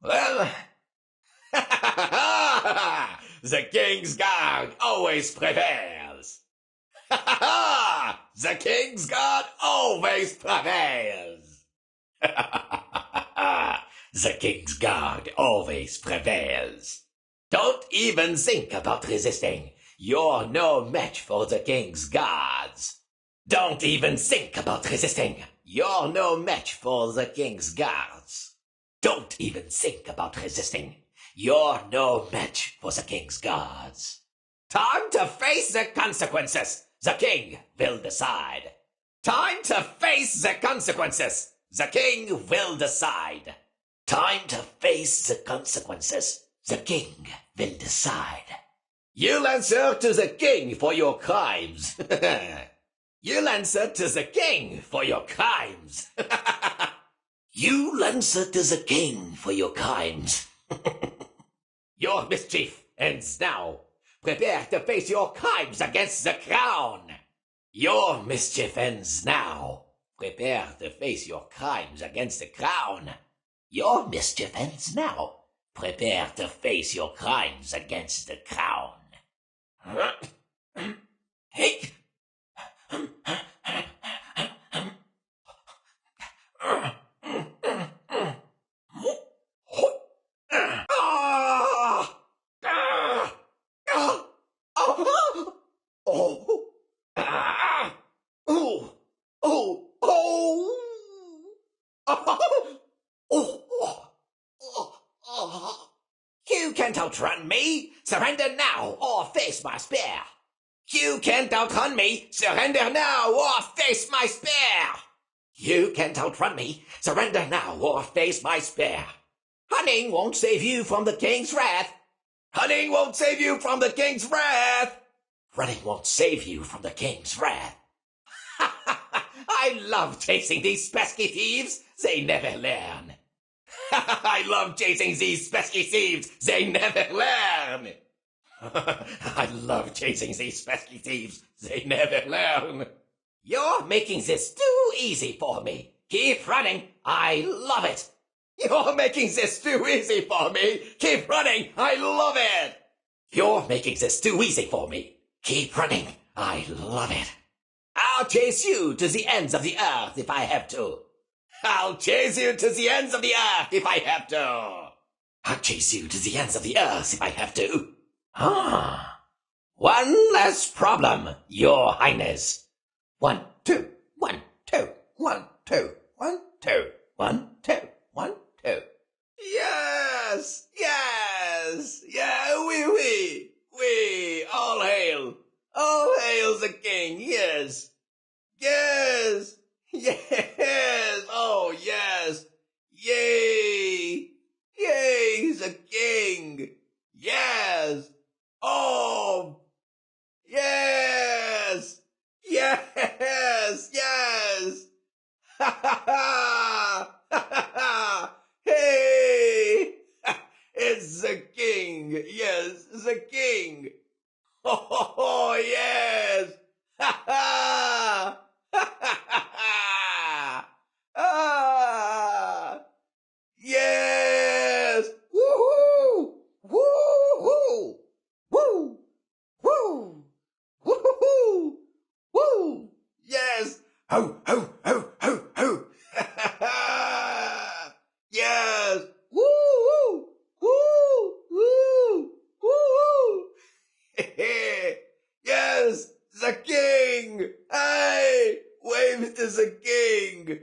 Well, the King's Guard always prevails. The King's Guard always prevails. The King's Guard always prevails. Don't even think about resisting. You're no match for the King's Guards. Don't even think about resisting. You're no match for the King's Guards. Don't even think about resisting. You're no match for the King's Guards. Time to face the consequences. The King will decide. Time to face the consequences. The King will decide. Time to face the consequences. The King will decide. You'll answer to the King for your crimes. You'll answer to the King for your crimes. You'll answer to the King for your crimes. Your mischief ends now. Prepare to face your crimes against the crown. Your mischief ends now. Prepare to face your crimes against the crown. Your mischief ends now. Prepare to face your crimes against the crown. Hey! You can't outrun me! Surrender now, or face my spear! You can't outrun me! Surrender now, or face my spear! You can't outrun me! Surrender now, or face my spear! Hunting won't save you from the King's wrath! Hunting won't save you from the King's wrath! Running won't save you from the King's wrath! I love chasing these pesky thieves! They never learn! I love chasing these pesky thieves. They never learn. I love chasing these pesky thieves. They never learn. You're making this too easy for me. Keep running. I love it. You're making this too easy for me. Keep running. I love it. You're making this too easy for me. Keep running. I love it. I'll chase you to the ends of the earth if I have to. I'll chase you to the ends of the earth if I have to. I'll chase you to the ends of the earth if I have to. One less problem, Your Highness. 1, 2, 1, 2, 1, 2, 1, 2, 1, 2, 1, 2. Yes, yes, yeah, oui, all hail. All hail the king, yes. Yes. Yes. Oh, yes. Yay. Yay, the king. Yes. Oh, yes. Yes. Yes. Ha ha ha. Ha ha ha. Hey. It's the king. Yes, the king. Oh, yes! Ha ha! Ha ha ha! Ah! Yes! Woohoo! Woohoo! Woo! Woo! Woohoo! Woo! Yes! Ho ho ho ho ho! Ha ha ha! Yes! Woo! Woo! Woo! Woo! Yes, the king! Hey, wave to the king!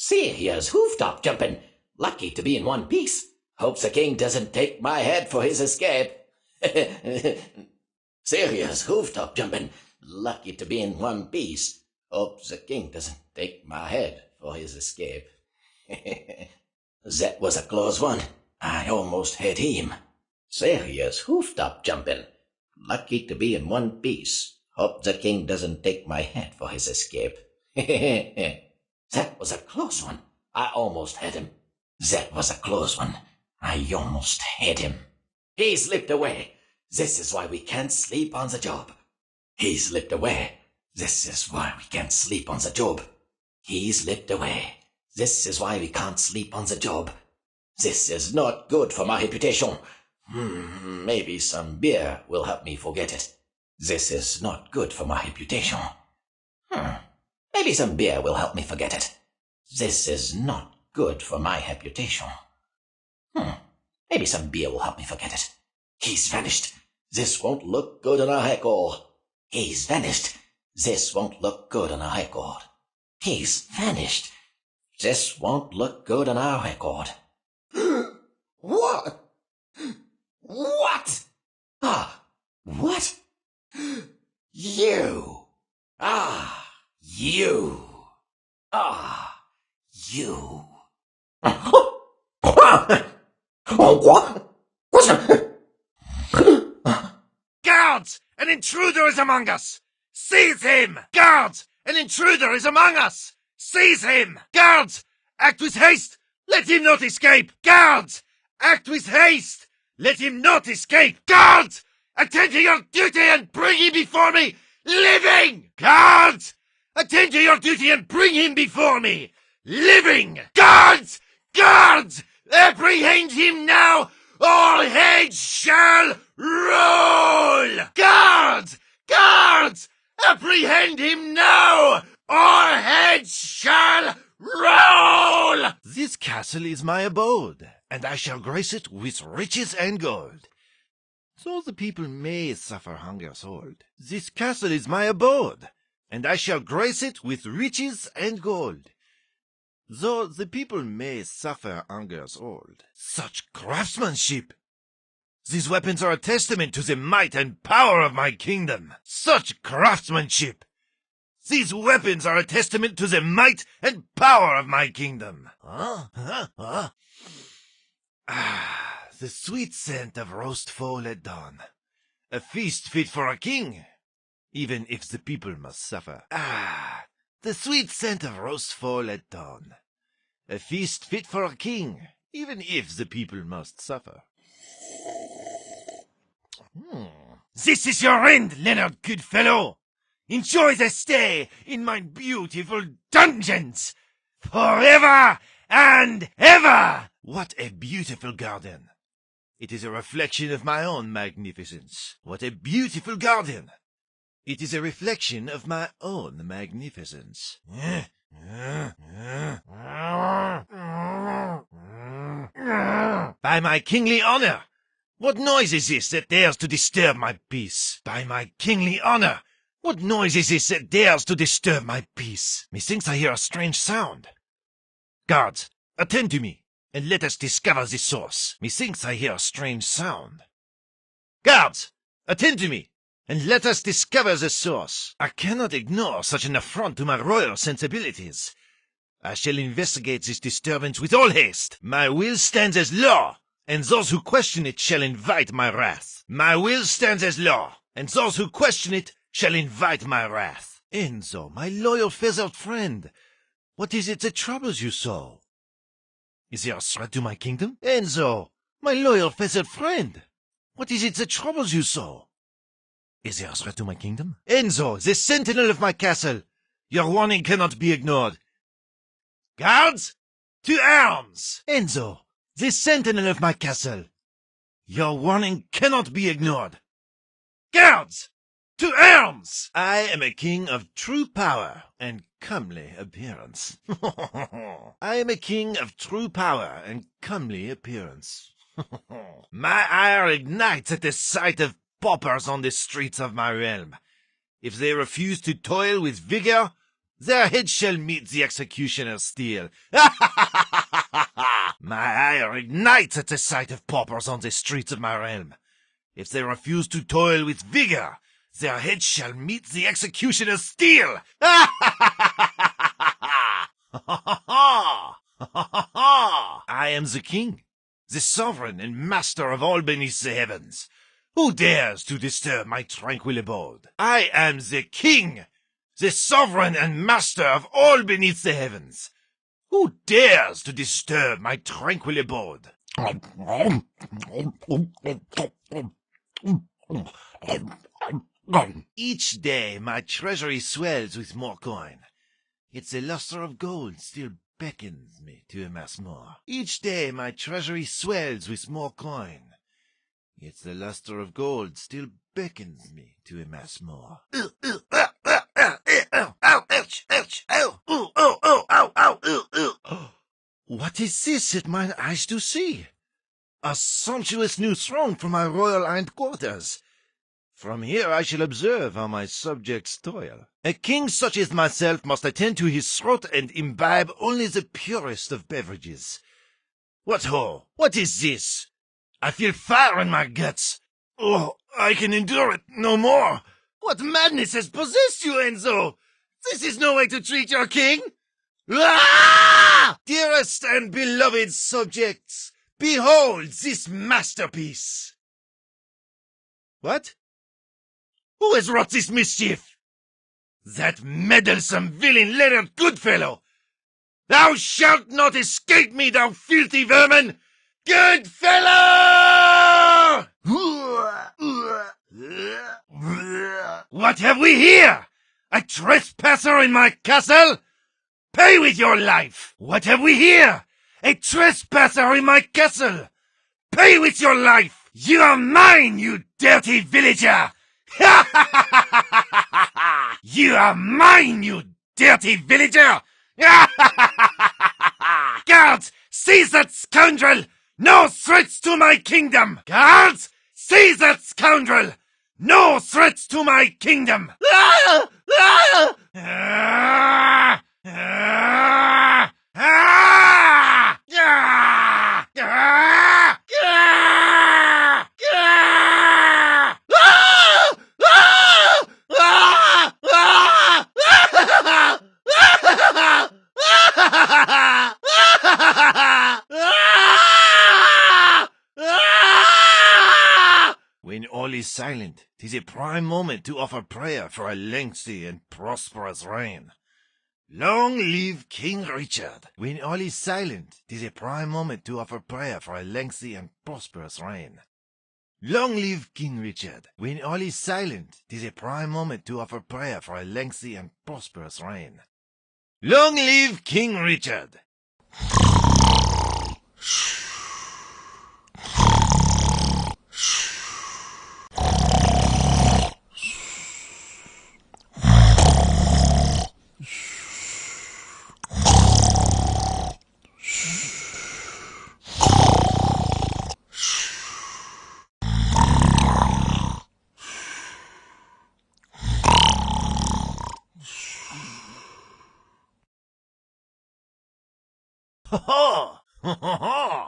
Serious hooftop jumping. Lucky to be in one piece. Hopes the king doesn't take my head for his escape. Serious hooftop jumping. Lucky to be in one piece. Hopes the king doesn't take my head for his escape. That was a close one. I almost had him. Serious hooftop jumping. Lucky to be in one piece. Hope the king doesn't take my head for his escape. That was a close one. I almost had him. That was a close one. I almost had him. He slipped away. This is why we can't sleep on the job. He slipped away. This is why we can't sleep on the job. He slipped away. This is why we can't sleep on the job. This is not good for my reputation. Maybe some beer will help me forget it. This is not good for my reputation. Maybe some beer will help me forget it. This is not good for my reputation. Maybe some beer will help me forget it. He's vanished. This won't look good on our record. He's vanished. This won't look good on our record. He's vanished. This won't look good on our record. What? What? What? You. You. You. Guards! An intruder is among us! Seize him! Guards! An intruder is among us! Seize him! Guards! Act with haste! Let him not escape! Guards! Act with haste! Let him not escape! Guards! Attend to your duty and bring him before me! Living! Guards! Attend to your duty and bring him before me! Living! Guards! Guards! Apprehend him now! All heads shall roll! Guards! Guards! Apprehend him now! All heads shall roll! This castle is my abode, and I shall grace it with riches and gold. So the people may suffer hunger's hold. This castle is my abode, and I shall grace it with riches and gold. Though the people may suffer hunger's hold. Such craftsmanship! These weapons are a testament to the might and power of my kingdom. Such craftsmanship! These weapons are a testament to the might and power of my kingdom. The sweet scent of roast fowl at dawn. A feast fit for a king, even if the people must suffer. The sweet scent of roast fowl at dawn. A feast fit for a king, even if the people must suffer. This is your end, Leonard Goodfellow. Enjoy the stay in my beautiful dungeons forever and ever. What a beautiful garden. It is a reflection of my own magnificence. What a beautiful garden. It is a reflection of my own magnificence. By my kingly honor, what noise is this that dares to disturb my peace? By my kingly honor, what noise is this that dares to disturb my peace? Methinks I hear a strange sound. Guards, attend to me, and let us discover the source. Methinks I hear a strange sound. Guards, attend to me, and let us discover the source. I cannot ignore such an affront to my royal sensibilities. I shall investigate this disturbance with all haste. My will stands as law, and those who question it shall invite my wrath. My will stands as law, and those who question it shall invite my wrath. Enzo, my loyal feathered friend, what is it that troubles you so? Is there a threat to my kingdom? Enzo, my loyal feathered friend, what is it that troubles you so? Is there a threat to my kingdom? Enzo, the sentinel of my castle, your warning cannot be ignored. Guards, to arms! Enzo, the sentinel of my castle, your warning cannot be ignored. Guards, to arms! I am a king of true power and comely appearance. I am a king of true power and comely appearance. My ire ignites at the sight of paupers on the streets of my realm. If they refuse to toil with vigor, their heads shall meet the executioner's steel. My ire ignites at the sight of paupers on the streets of my realm. If they refuse to toil with vigor, their heads shall meet the executioner's steel. I am the king, the sovereign and master of all beneath the heavens. Who dares to disturb my tranquil abode? I am the king, the sovereign and master of all beneath the heavens. Who dares to disturb my tranquil abode? Each day my treasury swells with more coin, yet the luster of gold still beckons me to amass more. Each day my treasury swells with more coin, yet the luster of gold still beckons me to amass more. What is this that mine eyes do see? A sumptuous new throne for my royal hindquarters. From here I shall observe how my subjects toil. A king such as myself must attend to his throat and imbibe only the purest of beverages. What ho! What is this? I feel fire in my guts. Oh, I can endure it no more. What madness has possessed you, Enzo? This is no way to treat your king. Ah! Dearest and beloved subjects, behold this masterpiece. What? Who has wrought this mischief? That meddlesome villain Leonard Goodfellow. Thou shalt not escape me, thou filthy vermin! Goodfellow! What have we here? A trespasser in my castle? Pay with your life! What have we here? A trespasser in my castle! Pay with your life! You are mine, you dirty villager! You are mine, you dirty villager! Guards, seize that scoundrel! No threats to my kingdom! Guards, seize that scoundrel! No threats to my kingdom! When all is silent, 'tis a prime moment to offer prayer for a lengthy and prosperous reign. Long live King Richard! When all is silent, 'tis a prime moment to offer prayer for a lengthy and prosperous reign. Long live King Richard! When all is silent, 'tis a prime moment to offer prayer for a lengthy and prosperous reign. Long live King Richard! Ha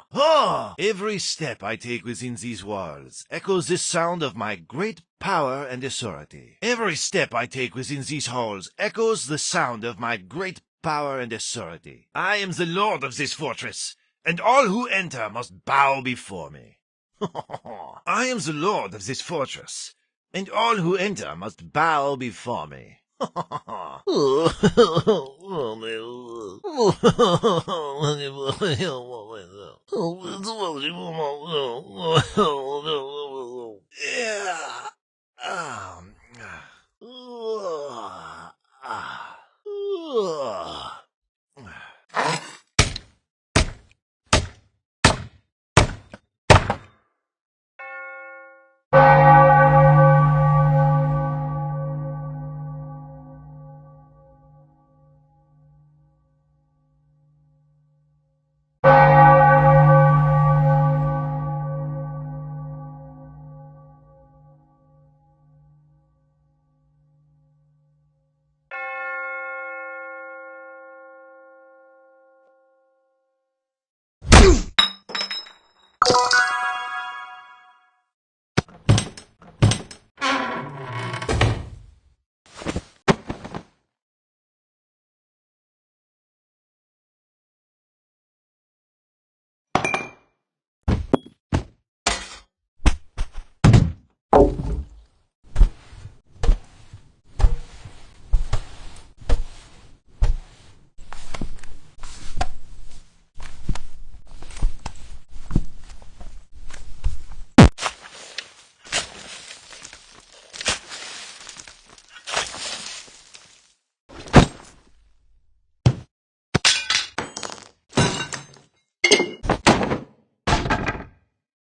ha! Every step I take within these walls echoes the sound of my great power and authority. Every step I take within these halls echoes the sound of my great power and authority. I am the lord of this fortress, and all who enter must bow before me. I am the lord of this fortress, and all who enter must bow before me.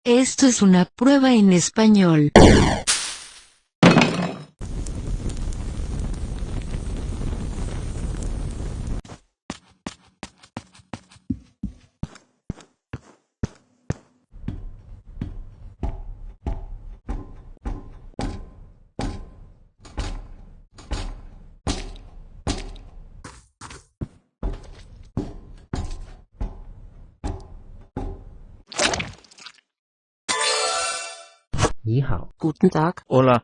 Esto es una prueba en español. Ni hao. Guten Tag. Hola.